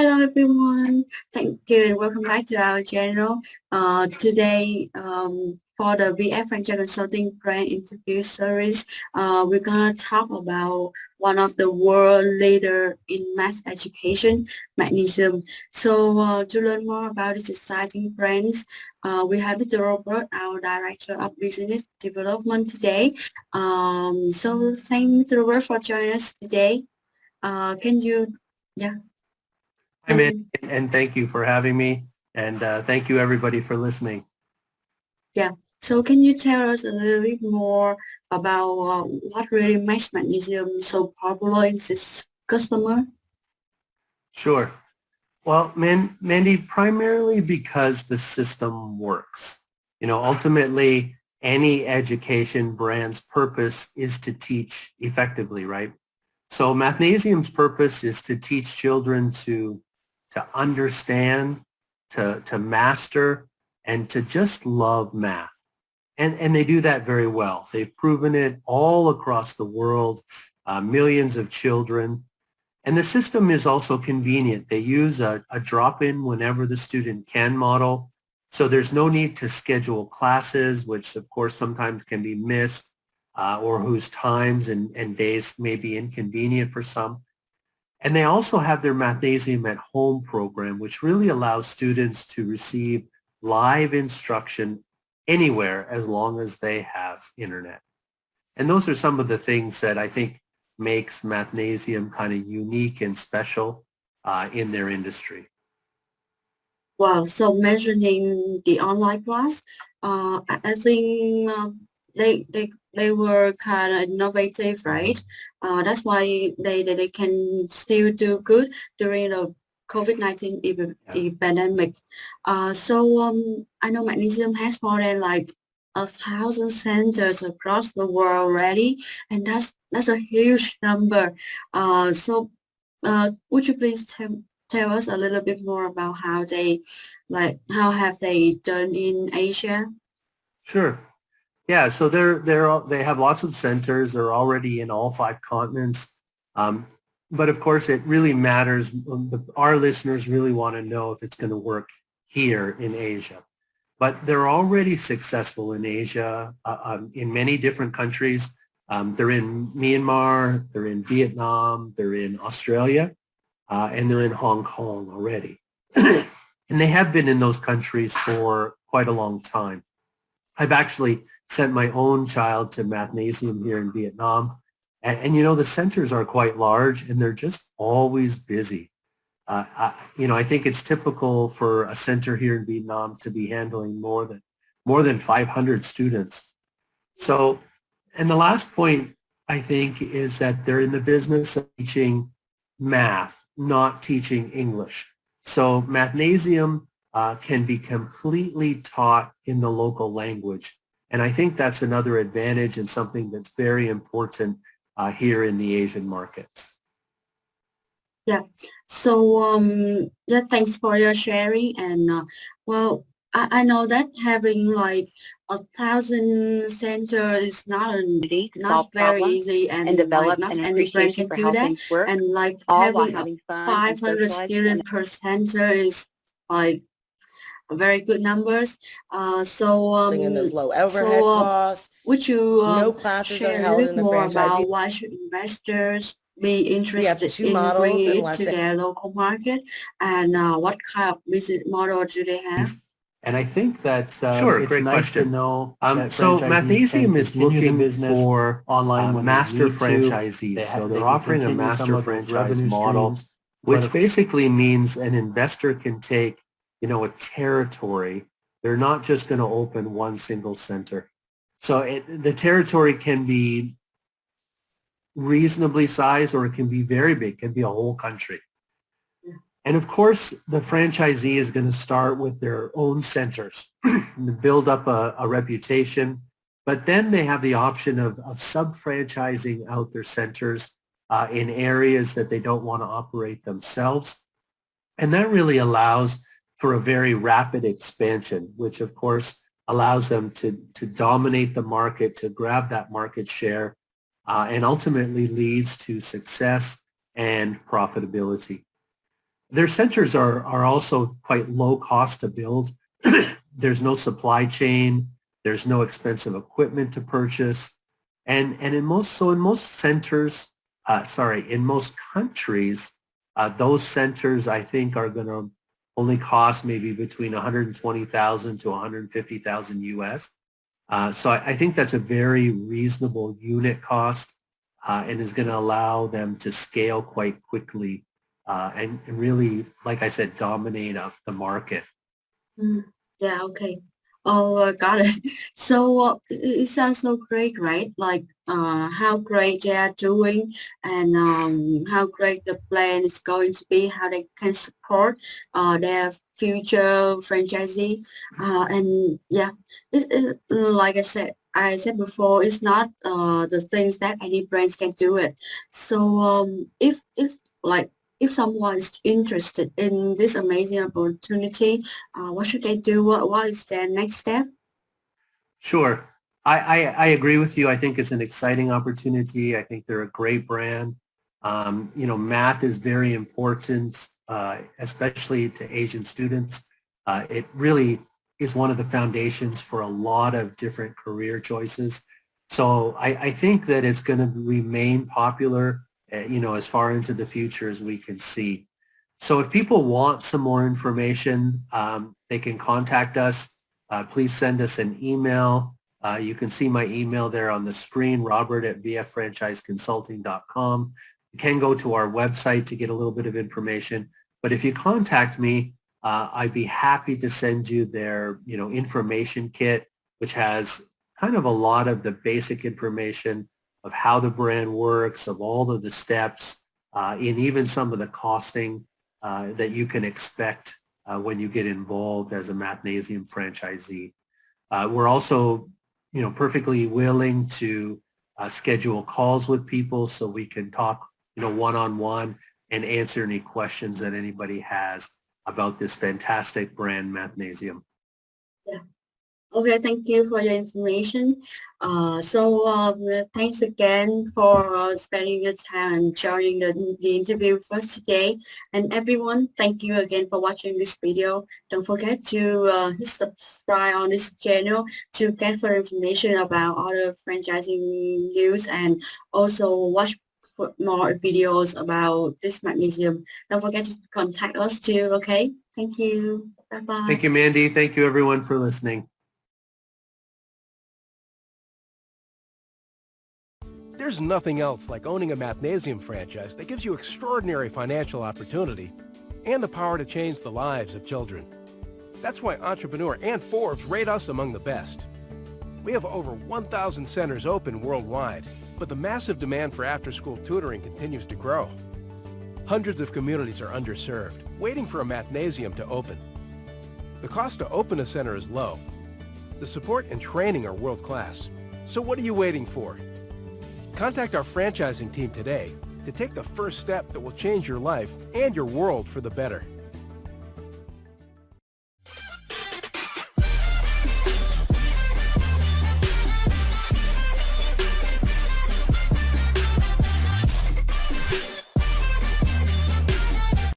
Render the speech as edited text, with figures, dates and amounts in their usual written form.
Hello everyone, thank you and welcome back to our channel. Today, for the VF Franchise Consulting Brand Interview Series, we're gonna talk about one of the world leader in mass education, Mathnasium. So, to learn more about this exciting brands, we have Mr. Robert, our Director of Business Development today. So, thank Mr. Robert for joining us today. Can you, yeah. Hi, man, and thank you for having me, and thank you everybody for listening. Yeah. So can you tell us a little bit more about what really makes Mathnasium so popular in this customer? Sure. Well, Mandy, primarily because the system works. Ultimately, any education brand's purpose is to teach effectively, right? So Mathnasium's purpose is to teach children to understand, to master, and to just love math. And they do that very well. They've proven it all across the world, millions of children. And the system is also convenient. They use a drop-in whenever the student can model. So there's no need to schedule classes, which of course sometimes can be missed, or whose times and days may be inconvenient for some. And they also have their Mathnasium at Home program, which really allows students to receive live instruction anywhere as long as they have internet. And those are some of the things that I think makes Mathnasium kind of unique and special in their industry. Wow. So mentioning the online class, I think they were kind of innovative, right? That's why they can still do good during the COVID-19 pandemic. I know Mathnasium has more than like 1,000 centers across the world already, and that's a huge number. Would you please tell us a little bit more about how have they done in Asia? Sure. Yeah, so they have lots of centers. They're already in all 5 continents. But of course, it really matters. Our listeners really want to know if it's going to work here in Asia. But they're already successful in Asia, in many different countries. They're in Myanmar, they're in Vietnam, they're in Australia, and they're in Hong Kong already. And they have been in those countries for quite a long time. I've actually sent my own child to Mathnasium here in Vietnam. And the centers are quite large and they're just always busy. I think it's typical for a center here in Vietnam to be handling more than 500 students. So, and the last point I think is that they're in the business of teaching math, not teaching English. So Mathnasium can be completely taught in the local language. And I think that's another advantage and something that's very important here in the Asian markets. Yeah. So yeah, thanks for your sharing. And well, I know that having like 1,000 centers is not very easy, and like not any brand can do that. And like having 500 students per center is like very good numbers. In those low overhead costs, would you no classes are share a held little in the more franchisee. about why should investors be interested two in models bringing and it less to than- their local market, and what kind of business model do they have? And I think that Sure, it's great nice question. to know. So Mathnasium is looking for online master when they need to. franchisees. So they they're can offering a continue master some of those franchise revenue model, streams, which basically means an investor can take, a territory. They're not just going to open one single center. So the territory can be reasonably sized or it can be very big, it can be a whole country. And of course, the franchisee is going to start with their own centers and build up a reputation. But then they have the option of sub-franchising out their centers in areas that they don't want to operate themselves. And that really allows for a very rapid expansion, which of course allows them to dominate the market, to grab that market share, and ultimately leads to success and profitability. Their centers are also quite low cost to build. There's no supply chain. There's no expensive equipment to purchase. And in most centers, in most countries, those centers, I think, are going to only cost maybe between 120,000 to 150,000 US. So I think that's a very reasonable unit cost and is going to allow them to scale quite quickly and really, like I said, dominate the market. Yeah, okay. Oh, got it. So it sounds so great, right? Like how great they are doing and how great the plan is going to be, how they can support their future franchisee. And yeah, like I said before, it's not the things that any brands can do it. So if like if someone is interested in this amazing opportunity, what should they do? What is their next step? Sure. I agree with you. I think it's an exciting opportunity. I think they're a great brand. Math is very important, especially to Asian students. It really is one of the foundations for a lot of different career choices. So I think that it's going to remain popular, as far into the future as we can see. So if people want some more information, they can contact us. Please send us an email. You can see my email there on the screen, robert@vffranchiseconsulting.com. You can go to our website to get a little bit of information. But if you contact me, I'd be happy to send you their, information kit, which has kind of a lot of the basic information of how the brand works, of all of the steps, and even some of the costing that you can expect when you get involved as a Mathnasium franchisee. We're also, perfectly willing to schedule calls with people so we can talk, one-on-one and answer any questions that anybody has about this fantastic brand, Mathnasium. Yeah. Okay, thank you for your information. Thanks again for spending your time and joining the interview with us today. And everyone, thank you again for watching this video. Don't forget to hit subscribe on this channel to get further information about other franchising news and also watch more videos about this Mathnasium. Don't forget to contact us too, okay? Thank you. Bye-bye. Thank you, Mandy. Thank you, everyone, for listening. There's nothing else like owning a Mathnasium franchise that gives you extraordinary financial opportunity and the power to change the lives of children. That's why Entrepreneur and Forbes rate us among the best. We have over 1,000 centers open worldwide, but the massive demand for after-school tutoring continues to grow. Hundreds of communities are underserved, waiting for a Mathnasium to open. The cost to open a center is low. The support and training are world-class. So what are you waiting for? Contact our franchising team today to take the first step that will change your life and your world for the better.